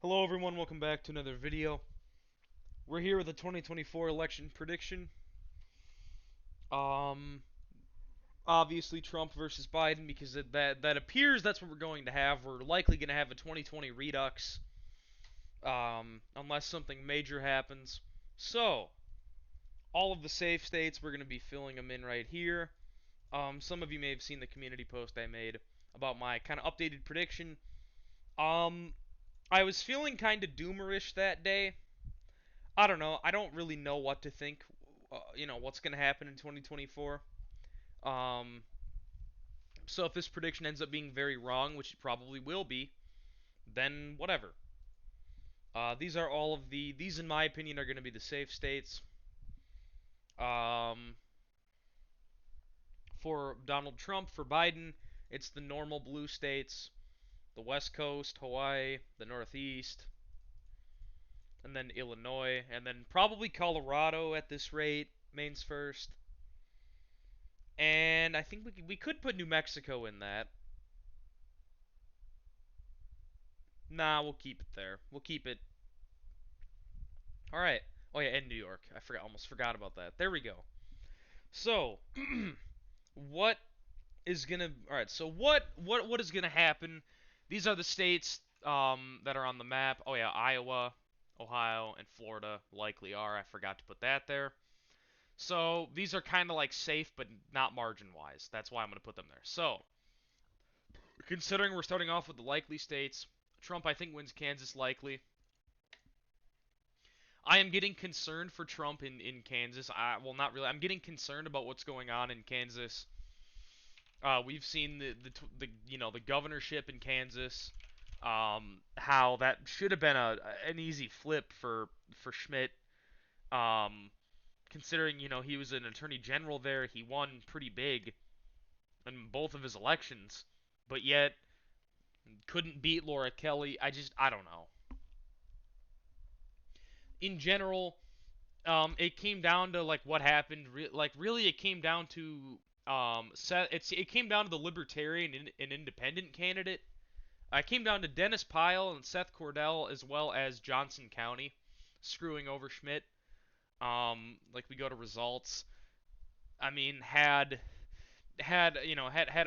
Hello everyone, welcome back to another video. We're here with the 2024 election prediction. Um, Obviously Trump versus Biden because that appears that's what we're going to have. We're likely going to have a 2020 redux, unless something major happens. So, all of the safe states, we're going to be filling them in right here. Some of you may have seen the community post I made about my kind of updated prediction. Um, I was feeling kind of doomerish that day. I don't know. I don't really know what to think. What's going to happen in 2024. Um, so if this prediction ends up being very wrong, which it probably will be, then whatever. These are all of the. These, in my opinion, are going to be the safe states. Um, for Donald Trump, for Biden, it's the normal blue states: the West Coast, Hawaii, the Northeast, and then Illinois, and then probably Colorado at this rate. Maine's first. And I think we could put New Mexico in that. Nah, we'll keep it there. We'll keep it. All right. Oh yeah, and New York. Almost forgot about that. There we go. So, what is gonna? All right. So what is gonna happen? These are the states that are on the map. Oh yeah, Iowa, Ohio, and Florida likely are. I forgot to put that there. So these are kind of like safe, but not margin-wise. That's why I'm gonna put them there. So, considering we're starting off with the likely states, Trump I think wins Kansas likely. I am getting concerned for Trump in Kansas. Well, not really. I'm getting concerned about what's going on in Kansas. We've seen the governorship in Kansas. How that should have been an easy flip for Schmidt. Um, Considering he was an attorney general there, he won pretty big in both of his elections, but yet couldn't beat Laura Kelly. I don't know. In general, it came down to like what happened. Really, it came down to it came down to the Libertarian and Independent candidate. It came down to Dennis Pyle and Seth Cordell as well as Johnson County screwing over Schmidt. Like we go to results. I mean, had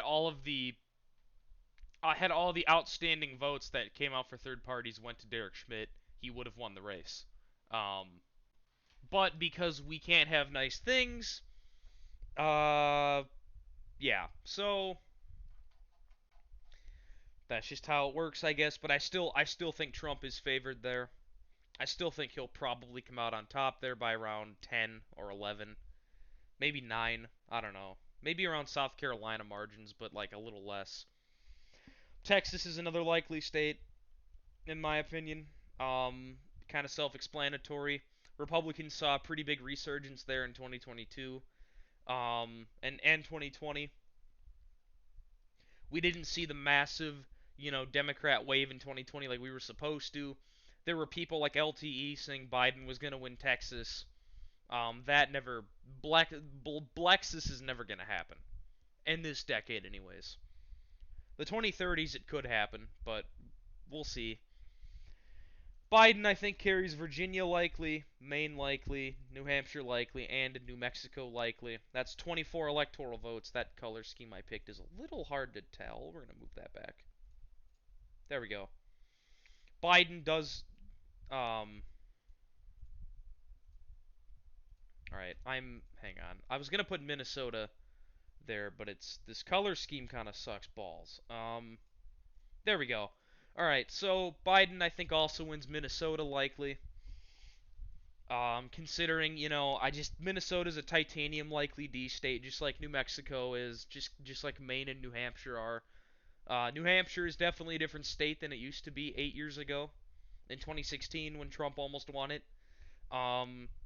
all of the had all the outstanding votes that came out for third parties went to Derek Schmidt, he would have won the race. Um, but because we can't have nice things, uh, yeah. So that's just how it works, I guess. But I still think Trump is favored there. I still think he'll probably come out on top there by around 10 or 11, maybe 9. I don't know. Maybe around South Carolina margins, but like a little less. Texas is another likely state, in my opinion. Um, Kind of self-explanatory. Republicans saw a pretty big resurgence there in 2022, and 2020. We didn't see the massive, Democrat wave in 2020 like we were supposed to. There were people like LTE saying Biden was going to win Texas. That never, Blexus is never going to happen in this decade, anyways. The 2030s it could happen, but we'll see. Biden, I think, carries Virginia likely, Maine likely, New Hampshire likely, and New Mexico likely. That's 24 electoral votes. That color scheme I picked is a little hard to tell. We're going to move that back. There we go. Biden does. Alright, Hang on. I was going to put Minnesota there, but it's. This color scheme kind of sucks balls. There we go. Alright, so Biden, I think, also wins Minnesota likely. Considering, Minnesota's a titanium likely D state, just like New Mexico is, just like Maine and New Hampshire are. New Hampshire is definitely a different state than it used to be 8 years ago, in 2016 when Trump almost won it.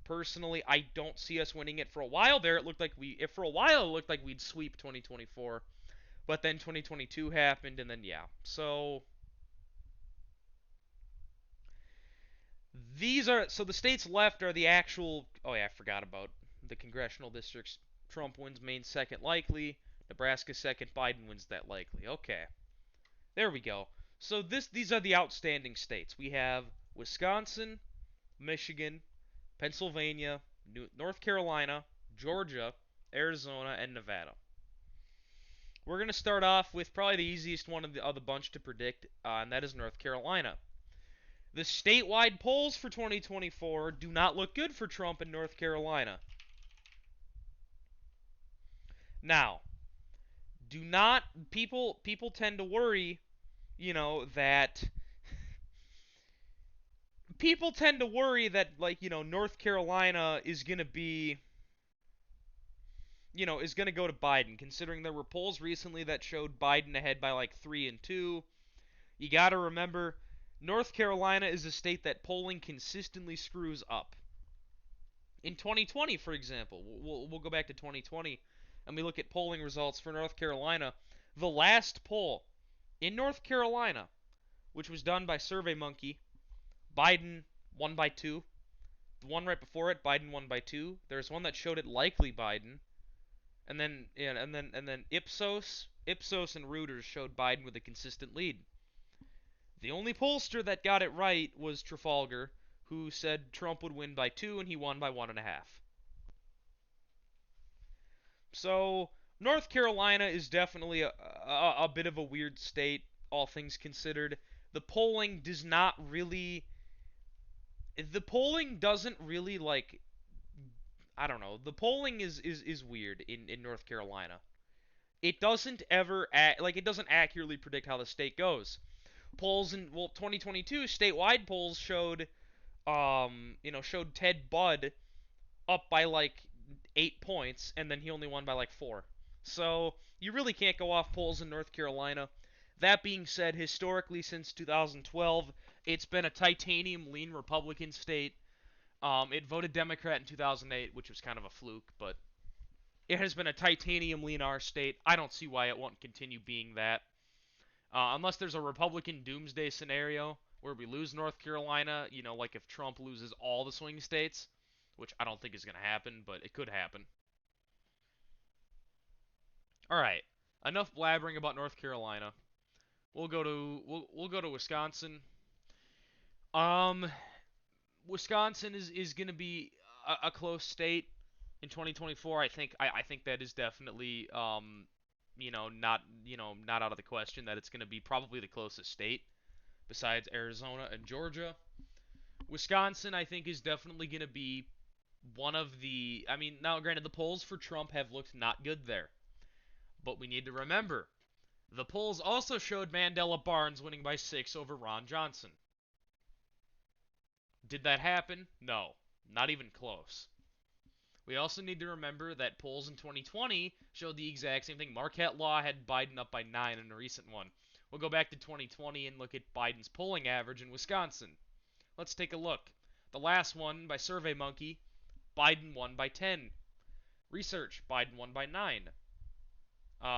Personally, I don't see us winning it. For a while there, it looked like if for a while it looked like we'd sweep 2024, but then 2022 happened, and then yeah. So the states left are the actual. Oh yeah, I forgot about the congressional districts. Trump wins Maine second likely. Nebraska second. Biden wins that likely. Okay, there we go. So these are the outstanding states. We have Wisconsin, Michigan, Pennsylvania, North Carolina, Georgia, Arizona, and Nevada. We're going to start off with probably the easiest one of the bunch to predict, and that is North Carolina. The statewide polls for 2024 do not look good for Trump in North Carolina. Now, do not people tend to worry, that people tend to worry that North Carolina is going to be is going to go to Biden, considering there were polls recently that showed Biden ahead by like 3 and 2. You got to remember, North Carolina is a state that polling consistently screws up. In 2020, for example, we'll go back to 2020 and we look at polling results for North Carolina. The last poll in North Carolina, which was done by SurveyMonkey, Biden won by 2. The one right before it, Biden won by 2. There's one that showed it likely Biden, and then yeah, and then Ipsos and Reuters showed Biden with a consistent lead. The only pollster that got it right was Trafalgar, who said Trump would win by 2, and he won by 1.5. So North Carolina is definitely a bit of a weird state, all things considered. The polling does not really. The polling doesn't really like. I don't know. The polling is weird in North Carolina. It doesn't ever it doesn't accurately predict how the state goes. Polls in 2022 statewide polls showed Ted Budd up by like 8 points, and then he only won by like 4. So you really can't go off polls in North Carolina. That being said, historically since 2012, it's been a titanium lean Republican state. It voted Democrat in 2008, which was kind of a fluke, but it has been a titanium lean R state. I don't see why it won't continue being that. Unless there's a Republican doomsday scenario where we lose North Carolina, like if Trump loses all the swing states, which I don't think is going to happen, but it could happen. All right, enough blabbering about North Carolina. We'll go to Wisconsin. Um, Wisconsin is going to be a close state in 2024. I think that is definitely not out of the question that it's going to be probably the closest state besides Arizona and Georgia. Wisconsin, I think, is definitely going to be one of the. I mean, now granted, the polls for Trump have looked not good there, but we need to remember the polls also showed Mandela Barnes winning by 6 over Ron Johnson. Did that happen? No, not even close. We also need to remember that polls in 2020 showed the exact same thing. Marquette Law had Biden up by 9 in a recent one. We'll go back to 2020 and look at Biden's polling average in Wisconsin. Let's take a look. The last one by SurveyMonkey, Biden won by 10. Research, Biden won by 9.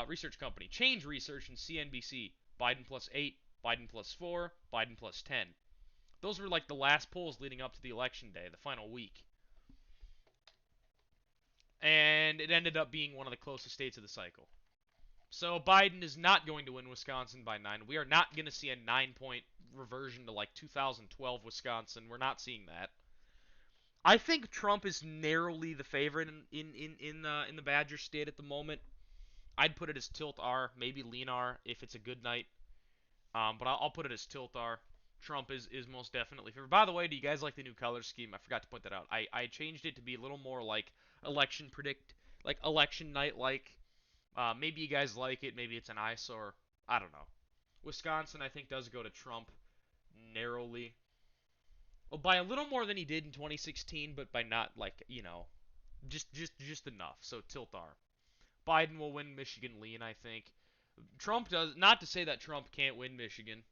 Research company, Change Research and CNBC, Biden plus 8, Biden plus 4, Biden plus 10. Those were like the last polls leading up to the election day, the final week. And it ended up being one of the closest states of the cycle. So Biden is not going to win Wisconsin by 9. We are not going to see a 9-point reversion to like 2012 Wisconsin. We're not seeing that. I think Trump is narrowly the favorite in the Badger State at the moment. I'd put it as tilt R, maybe lean R if it's a good night. But I'll put it as tilt R. Trump is most definitely favored. By the way, do you guys like the new color scheme? I forgot to point that out. I changed it to be a little more like election night like. Maybe you guys like it. Maybe it's an eyesore. I don't know. Wisconsin, I think, does go to Trump narrowly. Well, by a little more than he did in 2016, but by not like just enough. So tilt R. Biden will win Michigan lean, I think. Trump does not to say that Trump can't win Michigan.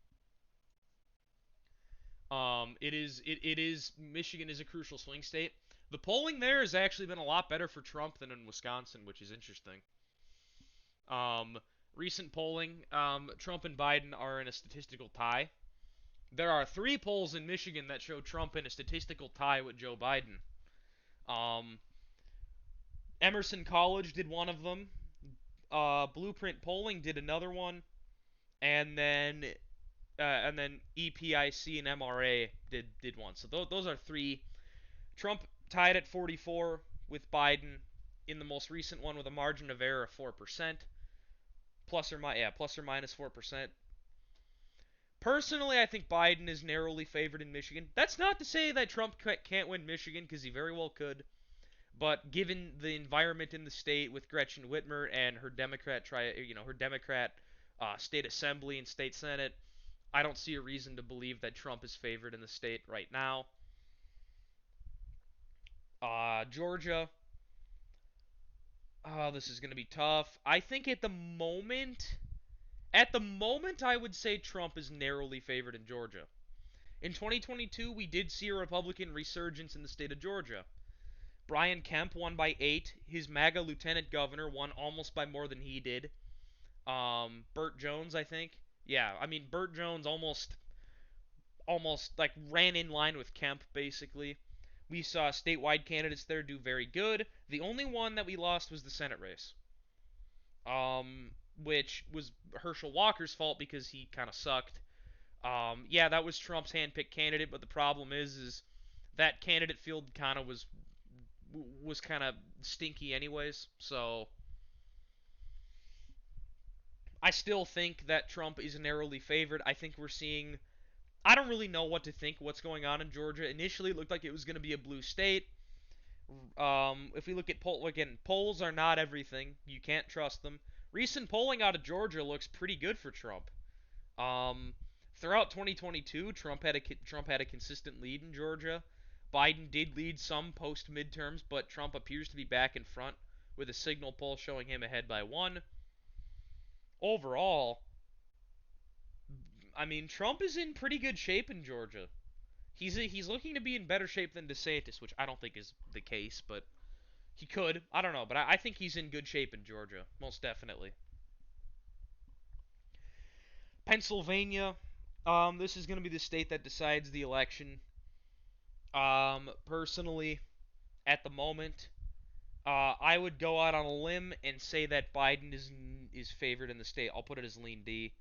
It is Michigan is a crucial swing state. The polling there has actually been a lot better for Trump than in Wisconsin, which is interesting. Um, Recent polling, Trump and Biden are in a statistical tie. There are 3 polls in Michigan that show Trump in a statistical tie with Joe Biden. Um, Emerson College did one of them. Blueprint Polling did another one, and then and then EPIC and MRA did one. So those are three. Trump tied at 44 with Biden in the most recent one with a margin of error of 4%, plus or minus 4%. Personally, I think Biden is narrowly favored in Michigan. That's not to say that Trump can't win Michigan, because he very well could. But given the environment in the state with Gretchen Whitmer and her Democrat state assembly and state senate, I don't see a reason to believe that Trump is favored in the state right now. Georgia, this is going to be tough. I think at the moment, I would say Trump is narrowly favored in Georgia. In 2022, we did see a Republican resurgence in the state of Georgia. Brian Kemp won by 8. His MAGA lieutenant governor won almost by more than he did. Burt Jones, I think. Yeah, I mean Burt Jones almost like ran in line with Kemp basically. We saw statewide candidates there do very good. The only one that we lost was the Senate race. Which was Herschel Walker's fault because he kind of sucked. Yeah, that was Trump's handpicked candidate, but the problem is that candidate field kind of was kind of stinky anyways. So I still think that Trump is narrowly favored. I think we're seeing. I don't really know what to think. What's going on in Georgia? Initially, it looked like it was going to be a blue state. If we look at again, polls are not everything. You can't trust them. Recent polling out of Georgia looks pretty good for Trump. Um, Throughout 2022, Trump had a consistent lead in Georgia. Biden did lead some post midterms, but Trump appears to be back in front with a signal poll showing him ahead by one. Overall, I mean, Trump is in pretty good shape in Georgia. He's looking to be in better shape than DeSantis, which I don't think is the case, but he could. I don't know, but I think he's in good shape in Georgia, most definitely. Pennsylvania, this is going to be the state that decides the election. Personally, at the moment, I would go out on a limb and say that Biden is favored in the state. I'll put it as lean D.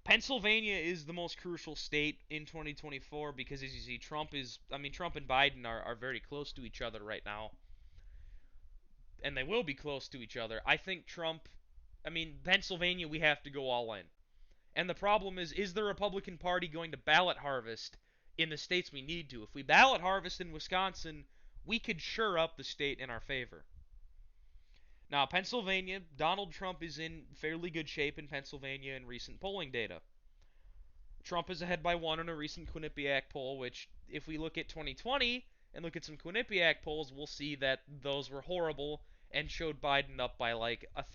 Pennsylvania is the most crucial state in 2024 because, as you see, Trump and Biden are very close to each other right now, and they will be close to each other. Pennsylvania, we have to go all in. And the problem is the Republican Party going to ballot harvest in the states we need to? If we ballot harvest in Wisconsin, we could sure up the state in our favor. Now, Pennsylvania, Donald Trump is in fairly good shape in Pennsylvania in recent polling data. Trump is ahead by one in a recent Quinnipiac poll, which, if we look at 2020 and look at some Quinnipiac polls, we'll see that those were horrible and showed Biden up by like a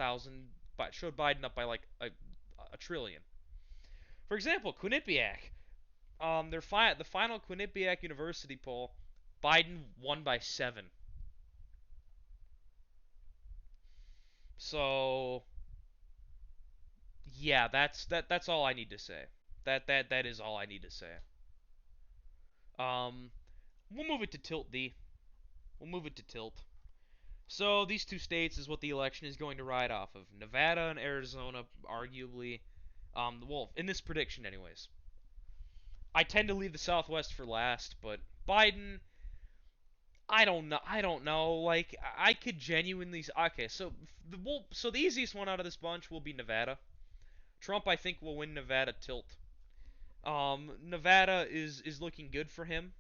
trillion. For example, Quinnipiac, the final Quinnipiac University poll, Biden won by 7. So yeah, that's all I need to say. That is all I need to say. Um, we'll move it to tilt D. We'll move it to tilt. So these two states is what the election is going to ride off of. Nevada and Arizona, arguably. Well, in this prediction, anyways. I tend to leave the Southwest for last, but Biden, I don't know. I don't know. Like I could genuinely. Okay, so the easiest one out of this bunch will be Nevada. Trump, I think, will win Nevada tilt. Nevada is looking good for him.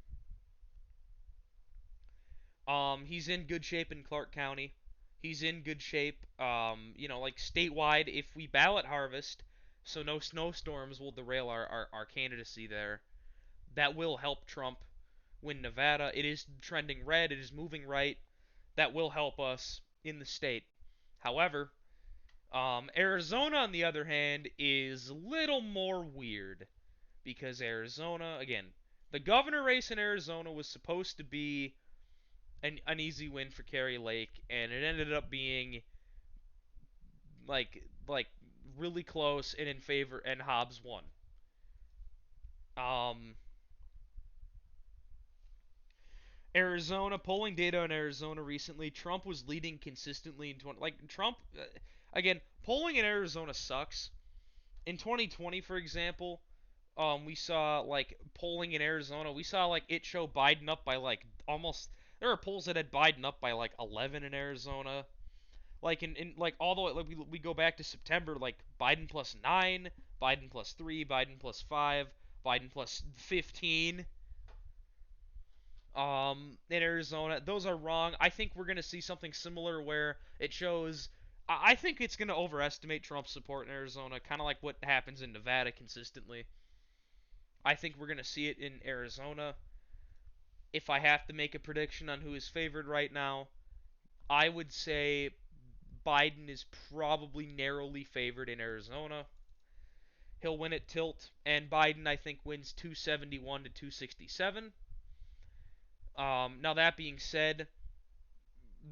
He's in good shape in Clark County. He's in good shape. Like statewide, if we ballot harvest, so no snowstorms will derail our candidacy there. That will help Trump win Nevada. It is trending red. It is moving right. That will help us in the state. However, Arizona, on the other hand, is a little more weird because Arizona, again, the governor race in Arizona was supposed to be an easy win for Kari Lake, and it ended up being like really close and in favor, and Hobbs won. Um, Arizona polling data in Arizona recently, Trump was leading consistently in 20. Like Trump, again, polling in Arizona sucks. In 2020, for example, We saw like polling in Arizona. We saw like it show Biden up by like almost. There were polls that had Biden up by like 11 in Arizona. Like in like all the way like we go back to September, like Biden plus 9, Biden plus 3, Biden plus 5, Biden plus 15. In Arizona, those are wrong. I think we're gonna see something similar where it shows. I think it's gonna overestimate Trump's support in Arizona, kind of like what happens in Nevada consistently. I think we're gonna see it in Arizona. If I have to make a prediction on who is favored right now, I would say Biden is probably narrowly favored in Arizona. He'll win at tilt, and Biden, I think, wins 271 to 267. Now, that being said,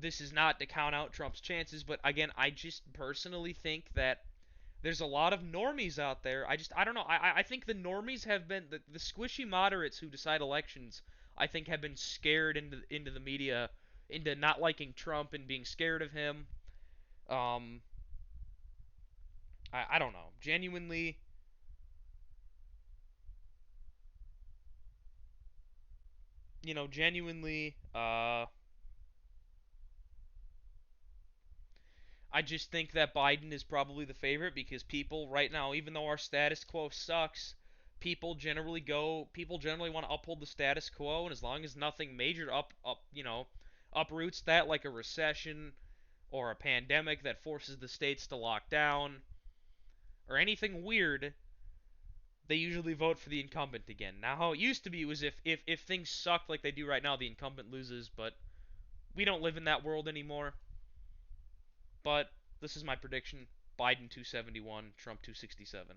this is not to count out Trump's chances, but again, I just personally think that there's a lot of normies out there. I don't know. I think the normies have been the squishy moderates who decide elections. I think have been scared into the media into not liking Trump and being scared of him. Um, I don't know. Genuinely, I just think that Biden is probably the favorite because people right now, even though our status quo sucks, people generally want to uphold the status quo, and as long as nothing major uproots that, like a recession or a pandemic that forces the states to lock down or anything weird, they usually vote for the incumbent again. Now, how it used to be was if things sucked like they do right now, the incumbent loses, but we don't live in that world anymore. But this is my prediction: Biden 271, Trump 267.